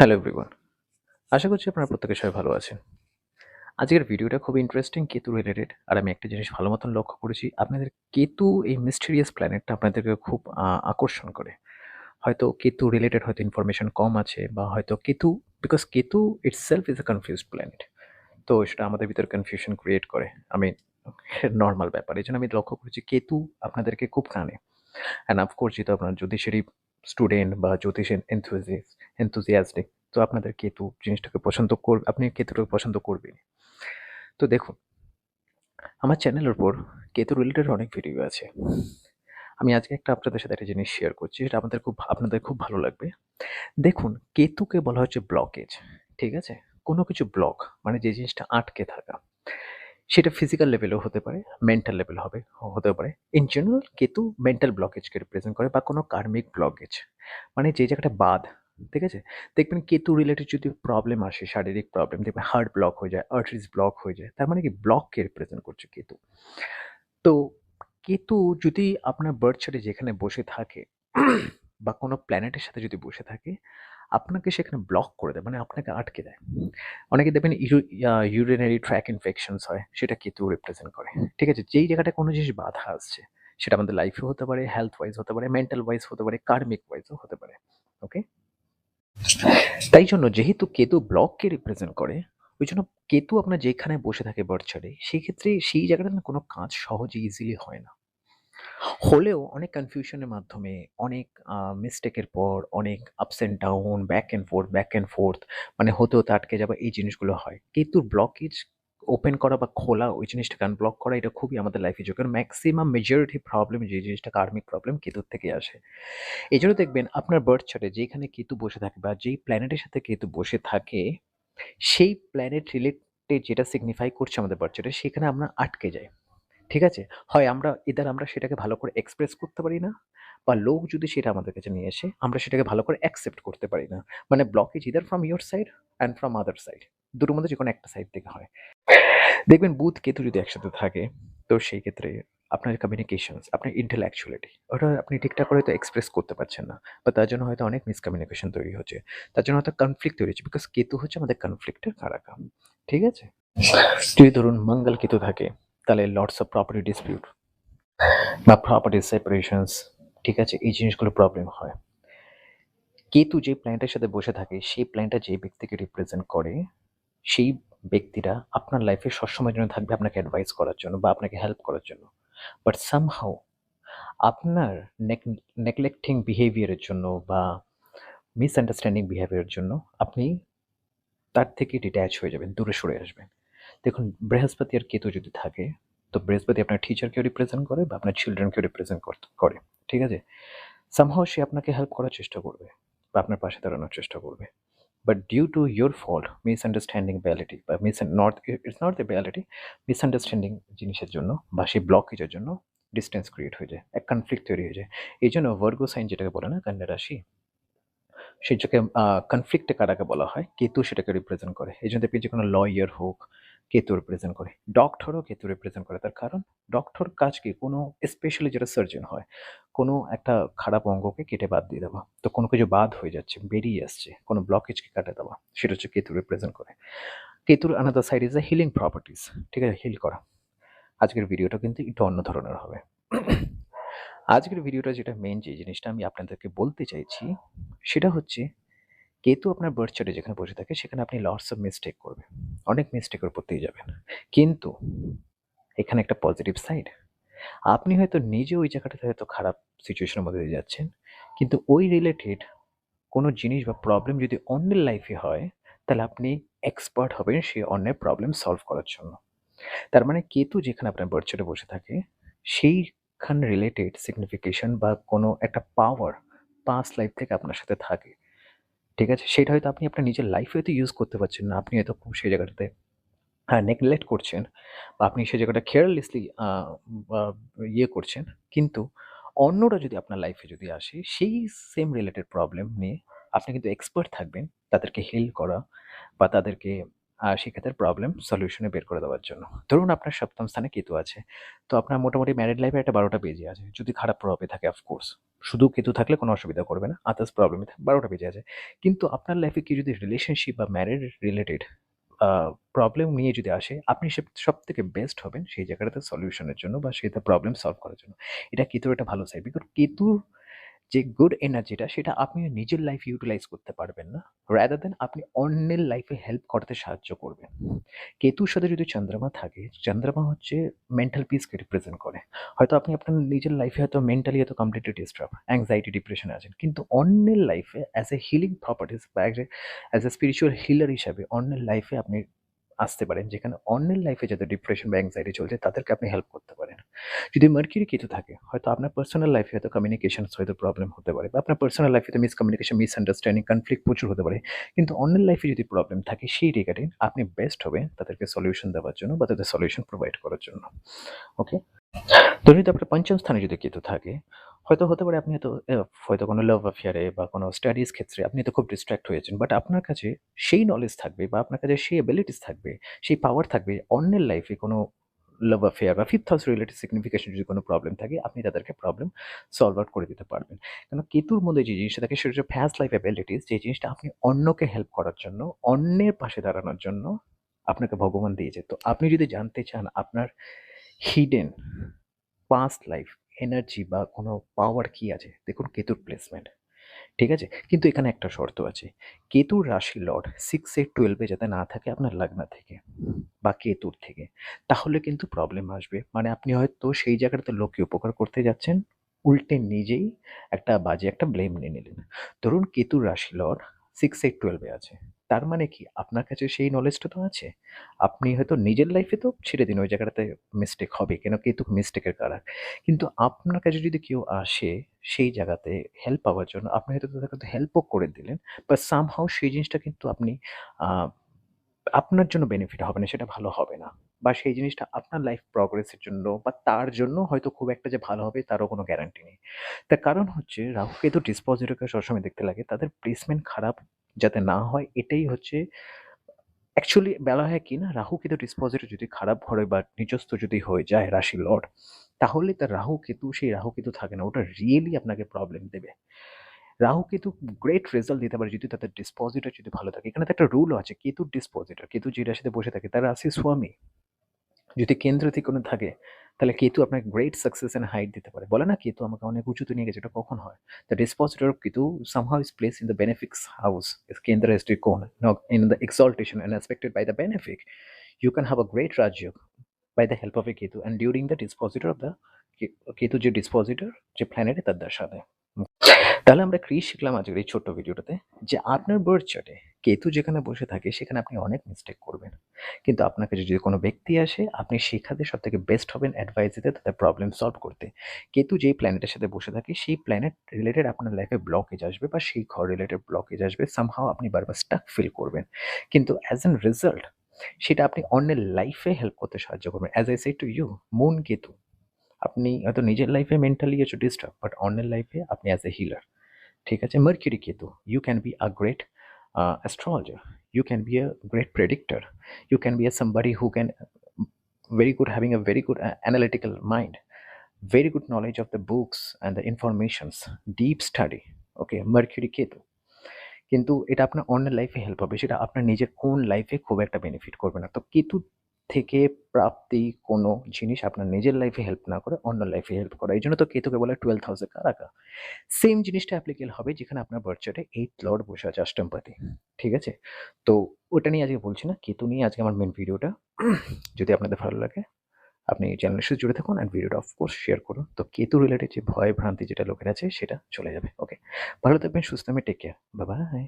Hello everyone. আশা করছি আপনারা প্রত্যেকে সবাই ভালো আছেন। আজকের ভিডিওটা খুব ইন্টারেস্টিং কেতু রিলেটেড। আর আমি একটা জিনিস ভালো মতন লক্ষ্য করেছি, আপনাদের কেতু এই মিস্টেরিয়াস প্ল্যানেটটা আপনাদেরকে খুব আকর্ষণ করে। হয়তো কেতু রিলেটেড হয়তো ইনফরমেশন কম আছে বা হয়তো Ketu because Ketu itself is a confused planet. তো সেটা আমাদের ভিতরে কনফিউশন ক্রিয়েট করে। আমি নরমাল ব্যাপার। এজন্য আমি লক্ষ্য করেছি কেতু আপনাদেরকে খুব টানে। অ্যান্ড অফকোর্স যেহেতু আপনার জ্যোতিষেরই স্টুডেন্ট বা জ্যোতিষের এনথুজিয়াস্টিক, তো আপনাদের কেতু জিনিসটাকে পছন্দ করবে, আপনি কেতুটাকে পছন্দ করবেন। তো দেখুন, আমার চ্যানেলের উপর কেতু রিলেটেড অনেক ভিডিও আছে। আমি আজকে একটা আপনাদের সাথে একটা জিনিস শেয়ার করছি, যেটা আপনাদের খুব ভালো লাগবে। দেখুন, কেতুকে বলা হচ্ছে ব্লকেজ। ঠিক আছে? কোনো কিছু ব্লক মানে যে জিনিসটা আটকে থাকা। সেটা ফিজিক্যাল লেভেলেও হতে পারে, মেন্টাল লেভেল হতেও পারে। ইন জেনারেল কেতু মেন্টাল ব্লকেজকে রিপ্রেজেন্ট করে বা কোনো কার্মিক ব্লকেজ। মানে যে জায়গাটা বাদ, ঠিক আছে? দেখবেন কেতু রিলেটেড যদি প্রবলেম আসে, শারীরিক প্রবলেম, দেখবেন হার্ট ব্লক হয়ে যায়, আর্টারিজ ব্লক হয়ে যায়। তার মানে কি ব্লককে রিপ্রেজেন্ট করছে কেতু। তো কেতু যদি আপনার বার্থ চার্টে যেখানে বসে থাকে বা কোনো প্ল্যানেটের সাথে যদি বসে থাকে, আপনাকে সেখানে ব্লক করে দেয়, মানে আপনাকে আটকে দেয়। অনেকে দেখবেন ইউরিনারি ট্র্যাক ইনফেকশনস হয়, সেটা কেতু রিপ্রেজেন্ট করে। ঠিক আছে? যেই জায়গাটা কোনো জিনিস বাধা আসছে, সেটা আমাদের লাইফেও হতে পারে, হেলথ ওয়াইজ হতে পারে, মেন্টাল ওয়াইজ হতে পারে, কার্মিক ওয়াইজও হতে পারে। ওকে? তাই জন্য যেহেতু কেতু ব্লককে রিপ্রেজেন্ট করে, ওই জন্য কেতু আপনার যেখানে বসে থাকে বার্থ চার্টে, সেই ক্ষেত্রে সেই জায়গাটা না কোনো কাজ সহজে ইজিলি হয় না। হলেও অনেক কনফিউশনের মাধ্যমে, অনেক মিস্টেকের পর, অনেক ups and down, back and fourth মানে হতে, হতে আটকে যাওয়া এই জিনিসগুলো হয়। কেতুর ব্লকেজ ওপেন করা বা খোলা, ওই জিনিসটাকে আনব্লক করা এটা খুবই আমাদের লাইফে জরুরি। কারণ ম্যাক্সিমাম মেজরিটি প্রবলেম যে জিনিসটা কার্মিক প্রবলেম কেতুর থেকে আসে। এজন্য দেখবেন আপনার বার্থ চার্টে যেখানে কেতু বসে থাকে বা যেই প্ল্যানেটের সাথে কেতু বসে থাকে, সেই প্ল্যানেট রিলেটেড যেটা সিগনিফাই করছে আমাদের বার্থ চার্টে, সেখানে আমরা আটকে যাই। ঠিক আছে? হয় আমরা সেটাকে ভালো করে এক্সপ্রেস করতে পারি না, বা লোক যদি সেটা আমাদের কাছে নিয়ে আসে, আমরা সেটাকে ভালো করে অ্যাকসেপ্ট করতে পারি না। মানে blockage either from your side and from other side. দুটোর মধ্যে যেকোনো একটা সাইড থেকে হয়। দেখবেন বুধ, কেতু যদি একসাথে থাকে, তো সেই ক্ষেত্রে আপনার কমিউনিকেশনস, আপনার ইন্টেলেকচুয়ালিটি ওটা আপনি ঠিকঠাক করে হয়তো এক্সপ্রেস করতে পারছেন না। বা তার জন্য হয়তো অনেক মিসকমিউনিকেশন তৈরি হচ্ছে। তার জন্য হয়তো কনফ্লিক্ট তৈরি হচ্ছে। বিকজ কেতু হচ্ছে আমাদের কনফ্লিক্টের কারক। ঠিক আছে? যদি ধরুন মঙ্গল কেতু থাকে, তাহলে লটস অফ প্রপার্টি ডিসপিউট বা প্রপার্টি সেপারেশনস, ঠিক আছে? এই জিনিসগুলো প্রবলেম হয়। কেতু যে প্ল্যানেটের সাথে বসে থাকে, সেই প্ল্যানেটটা যে ব্যক্তিকে রিপ্রেজেন্ট করে, সেই ব্যক্তিরা আপনার লাইফে সবসময়ের জন্য থাকবে আপনাকে অ্যাডভাইস করার জন্য বা আপনাকে হেল্প করার জন্য। বাট সামহাউ আপনার নেগলেক্টিং বিহেভিয়ারের জন্য বা মিসআন্ডারস্ট্যান্ডিং বিহেভিয়ারের জন্য আপনি তার থেকে ডিট্যাচ হয়ে যাবেন, দূরে সরে আসবেন। দেখুন, বৃহস্পতি আর কেতু যদি থাকে, তো বৃহস্পতি আপনার টিচারকেও রিপ্রেজেন্ট করে বা আপনার চিলড্রেনকেও রিপ্রেজেন্ট করে। ঠিক আছে? সামহাউ সে আপনাকে হেল্প করার চেষ্টা করবে বা আপনার পাশে দাঁড়ানোর চেষ্টা করবে। But due to your fault, misunderstanding reality বা it's not the reality, misunderstanding জিনিসের জন্য বা সেই ব্লকেজের জন্য ডিস্টেন্স ক্রিয়েট হয়ে যায়, এক কনফ্লিক্ট তৈরি হয়ে যায়। এই জন্য ভার্গো সাইন যেটাকে বলে না, কন্যা রাশি, সেটাকে কনফ্লিক্টে কারাকে বলা হয়। কেতু সেটাকে রিপ্রেজেন্ট করে। এই জন্য দেখবেন যে কোনো লয়ার হোক, কেতু রিপ্রেজেন্ট করে। ডক্টরও কেতু রিপ্রেজেন্ট করে। তার কারণ ডক্টর কাজ কি? কোনো স্পেশালি যারা সার্জন হয়, কোনো একটা খারাপ অঙ্গকে কেটে বাদ দিয়ে দেওয়া। তো কোনো কিছু বাদ হয়ে যাচ্ছে, বেরিয়ে আসছে, কোনো ব্লকেজকে কাটে দেওয়া। সেটা হচ্ছে কেতু রিপ্রেজেন্ট করে। কেতুর another side is the healing properties. ঠিক আছে? হিল করা। আজকের ভিডিওটা কিন্তু একটু অন্য ধরনের হবে। আজকের ভিডিওটা যেটা মেইন যে জিনিসটা আমি আপনাদেরকে বলতে চাইছি, সেটা হচ্ছে কেতু আপনার বার্থ চার্টে যেখানে বসে থাকে, সেখানে আপনি লটস অফ মিস্টেক করবেন। অনেক মিস্টেকের উপর দিয়ে যাবেন। কিন্তু এখানে একটা পজিটিভ সাইড। আপনি হয়তো নিজে ওই জায়গাটাতে হয়তো খারাপ সিচুয়েশনের মধ্যে দিয়ে যাচ্ছেন। কিন্তু ওই রিলেটেড কোনো জিনিস বা প্রবলেম যদি অন্যের লাইফে হয়, তাহলে আপনি এক্সপার্ট হবেন সেই অন্যের প্রবলেম সলভ করার জন্য। তার মানে কেতু যেখানে আপনার বার্থ চার্টে বসে থাকে, সেইখান রিলেটেড সিগনিফিকেশন বা কোনো একটা পাওয়ার পাস্ট লাইফ থেকে আপনার সাথে থাকে। ঠিক আছে? সেটা হয়তো আপনি আপনার নিজের লাইফে হয়তো ইউজ করতে পারছেন না। আপনি হয়তো খুব সেই জায়গাটাতে নেগলেক্ট করছেন বা আপনি সেই জায়গাটা কেয়ারলেসলি বা করছেন। কিন্তু অন্যরা যদি আপনার লাইফে যদি আসে, সেই সেম রিলেটেড প্রবলেম নিয়ে আপনি কিন্তু এক্সপার্ট থাকবেন তাদেরকে হিল করা বা তাদেরকে সেক্ষেত্রে প্রবলেম সলিউশনে বের করে দেওয়ার জন্য। ধরুন আপনার ৭ম স্থানে কেতু আছে। তো আপনার মোটামুটি ম্যারিড লাইফে একটা ১২টা বেজে আছে। যদি খারাপ প্রভাবে থাকে অফকোর্স। শুধু কেতু থাকলে কোনো অসুবিধা করবে না। আদার্স প্রবলেমে ১২টা বেজে আছে। কিন্তু আপনার লাইফে কেউ যদি রিলেশনশিপ বা ম্যারেড রিলেটেড আ প্রবলেম নিয়ে যদি আসে, আপনি সবথেকে বেস্ট হবেন সেই জায়গাটাতে সলিউশনের জন্য বা সেটা প্রবলেম সলভ করার জন্য। এটা কেতুর একটা ভালো সাইড। বিকজ কেতুর যে গুড এনার্জিটা সেটা আপনি নিজের লাইফে ইউটিলাইজ করতে পারবেন না। রাদার দ্যান আপনি অন্যের লাইফে হেল্প করতে সাহায্য করবেন। কেতুর সাথে যদি চন্দ্রমা থাকে, চন্দ্রমা হচ্ছে মেন্টাল পিসকে রিপ্রেজেন্ট করে। হয়তো আপনি আপনার নিজের লাইফে হয়তো মেন্টালি হয়তো কমপ্লিটলি ডিস্টার্ব, অ্যাংজাইটি, ডিপ্রেশনে আছেন। কিন্তু অন্যের লাইফে অ্যাজ এ হিলিং প্রপার্টিস বা অ্যাজ এ স্পিরিচুয়াল হিলার হিসাবে অন্যের লাইফে আপনি আসতে পারেন, যেখানে অন্যের লাইফে যাদের ডিপ্রেশন বা অ্যাংজাইটি চলছে তাদেরকে আপনি হেল্প করতে পারেন। যদি মার্কিউরি কেতু থাকে, হয়তো আপনার পার্সোনাল লাইফে হয়তো কমিউনিকেশনস হয়তো প্রবলেম হতে পারে বা আপনার পার্সোনাল লাইফে তো মিসকমিউনিকেশন, মিসআন্ডারস্ট্যান্ডিং, কনফ্লিক্ট প্রচুর হতে পারে। কিন্তু অন্যের লাইফে যদি প্রবলেম থাকে সেই রিগার্ডিং আপনি বেস্ট হবে তাদেরকে সলিউশন দেওয়ার জন্য বা তাদের সলিউশন প্রোভাইড করার জন্য। ওকে? ধরুন যদি আপনার ৫ম স্থানে যদি কেতু থাকে, হয়তো হতে পারে আপনি হয়তো কোনো লাভ অ্যাফেয়ারে বা কোনো স্টাডিজ ক্ষেত্রে আপনি তো খুব ডিস্ট্রাক্ট হয়েছেন। বাট আপনার কাছে সেই নলেজ থাকবে বা আপনার কাছে সেই এবিলিটিস থাকবে, সেই পাওয়ার থাকবে অন্যের লাইফে কোনো লাভ অ্যাফেয়ার বা 5th হাউস রিলেটেড সিগনিফিকেশন যদি কোনো প্রবলেম থাকে, আপনি তাদেরকে প্রবলেম সলভ আউট করে দিতে পারবেন। কেন কেতুর মধ্যে যে জিনিসটা থাকে সেটা হচ্ছে পাস্ট লাইফ এবিলিটিস, যে জিনিসটা আপনি অন্যকে হেল্প করার জন্য, অন্যের পাশে দাঁড়ানোর জন্য আপনাকে ভগবান দিয়েছে। তো আপনি যদি জানতে চান আপনার হিডেন পাস্ট লাইফ এনার্জি বা কোনো পাওয়ার কি আছে, দেখুন কেতুর প্লেসমেন্ট, ঠিক আছে? কিন্তু এখানে একটা শর্ত আছে। কেতুর রাশি লর্ড 6, 8, 12 যাতে না থাকে আপনার লগ্ন থেকে বা কেতুর থেকে, তাহলে কিন্তু প্রবলেম আসবে। মানে আপনি হয়তো সেই জায়গাটাতে লোককে উপকার করতে যাচ্ছেন, উল্টে নিজেই একটা বাজে একটা ব্লেম নিয়ে নিলেন। ধরুন কেতুর রাশি লর্ড 6, 8, 12 আছে। তার মানে কি আপনার কাছে সেই নলেজটা তো আছে। আপনি হয়তো নিজের লাইফে তো ছেড়ে দিন, ওই জায়গাটাতে মিস্টেক হবে। কেন কেতু মিস্টেকের কারক। কিন্তু আপনার কাছে যদি কেউ আসে সেই জায়গাতে হেল্প পাওয়ার জন্য, আপনি হয়তো তাদেরকে হেল্পও করে দিলেন। বাট সামহাউ সেই জিনিসটা কিন্তু আপনি আ আপনার জন্য বেনিফিট হবে না, সেটা ভালো হবে না। বা সেই জিনিসটা আপনার লাইফ প্রগ্রেসের জন্য বা তার জন্য হয়তো খুব একটা যে ভালো হবে তারও কোনো গ্যারান্টি নেই। তার কারণ হচ্ছে রাহু কেতু ডিসপোজিটরকে সবসময় দেখতে লাগে তাদের প্লেসমেন্ট খারাপ যাতে না হয়, এটাই হচ্ছে অ্যাকচুয়ালি বলা হয় কি না, রাহু কেতু ডিসপোজিটর যদি খারাপ ঘরে বা নিজস্ব যদি হয়ে যায় রাশি লর্ড, তাহলে তার রাহু কেতু সেই রাহু কেতু থাকে না। ওটা রিয়েলি আপনাকে প্রবলেম দেবে। রাহু কেতু গ্রেট রেজাল্ট দিতে পারে যদি তাদের ডিসপোজিটর যদি ভালো থাকে। এখানে তো একটা রুলও আছে, কেতুর ডিসপোজিটর, কেতু যে রাশিতে বসে থাকে তার রাশির স্বামী যদি কেন্দ্র ত্রিকোণে থাকে, তাহলে কেতু আপনাকে গ্রেট সাকসেস এন্ড হাইট দিতে পারে। বলে না কেতু আমাকে অনেক উঁচুতে নিয়ে গেছে, এটা কখন হয়? The dispositor of Ketu somehow is placed in the benefics house. If Kendra is Trikona, now in the exaltation and aspected by the benefic, you can have a great Rajyog by the help of a Ketu and during the dispositor of the Ketu যে dispositor যে প্ল্যানেটে তার দশা দেয়। তাহলে আমরা কি শিখলাম আজকের এই ছোট্ট ভিডিওটাতে, যে আপনার বার্থ চার্টে কেতু যেখানে বসে থাকে সেখানে আপনি অনেক মিস্টেক করবেন। কিন্তু আপনার কাছে যদি কোনো ব্যক্তি আসে, আপনি সেখানে সবথেকে বেস্ট হবেন অ্যাডভাইস দিতে, তাদের প্রবলেম সলভ করতে। কেতু যেই প্ল্যানেটের সাথে বসে থাকে সেই প্ল্যানেট রিলেটেড আপনার লাইফে ব্লকেজ আসবে বা সেই ঘর রিলেটেড ব্লকেজ আসবে, সামহাও আপনি বারবার স্টাক ফিল করবেন। কিন্তু অ্যাজ এন রেজাল্ট সেটা আপনি অন্যের লাইফে হেল্প করতে সাহায্য করবেন। As I said to you, moon Ketu, আপনি হয়তো নিজের লাইফে মেন্টালি কিছু ডিস্টার্ব, বাট অন্যের লাইফে আপনি অ্যাজ এ হিলার। ঠিক আছে? Mercury Ketu, you can be a great astrologer, you can be a great predictor, you can be a somebody who can very good, having a very good analytical mind, very good knowledge of the books and the informations, deep study. Okay, mercury Ketu, কিন্তু এটা আপনার অন্যের লাইফে help হবে, সেটা আপনার নিজের কোন লাইফে খুব একটা বেনিফিট করবে না। তো কেতু থেকে প্রাপ্তি কোনো জিনিস আপনার নিজের লাইফে হেল্প না করে অন্য লাইফে হেল্প করা, এই জন্য তো কেতুকে বলে 12th হাউসে কারাকা। সেম জিনিসটা অ্যাপ্লিকেবল হবে যেখানে আপনার বার্থ চার্টে 8th লর্ড বসে আছে অষ্টমপতি। ঠিক আছে? তো ওটা নিয়ে আজকে বলছি না, কেতু নিয়ে আজকে আমার মেন ভিডিওটা। যদি আপনাদের ভালো লাগে আপনি চ্যানেলের সাথে জুড়ে থাকুন অ্যান্ড ভিডিওটা অফকোর্স শেয়ার করুন। তো কেতু রিলেটেড যে ভয় ভ্রান্তি যেটা লোকের আছে সেটা চলে যাবে। ওকে, ভালো থাকবেন, সুস্থ থাকবেন, টেক কেয়ার, বাই বাই।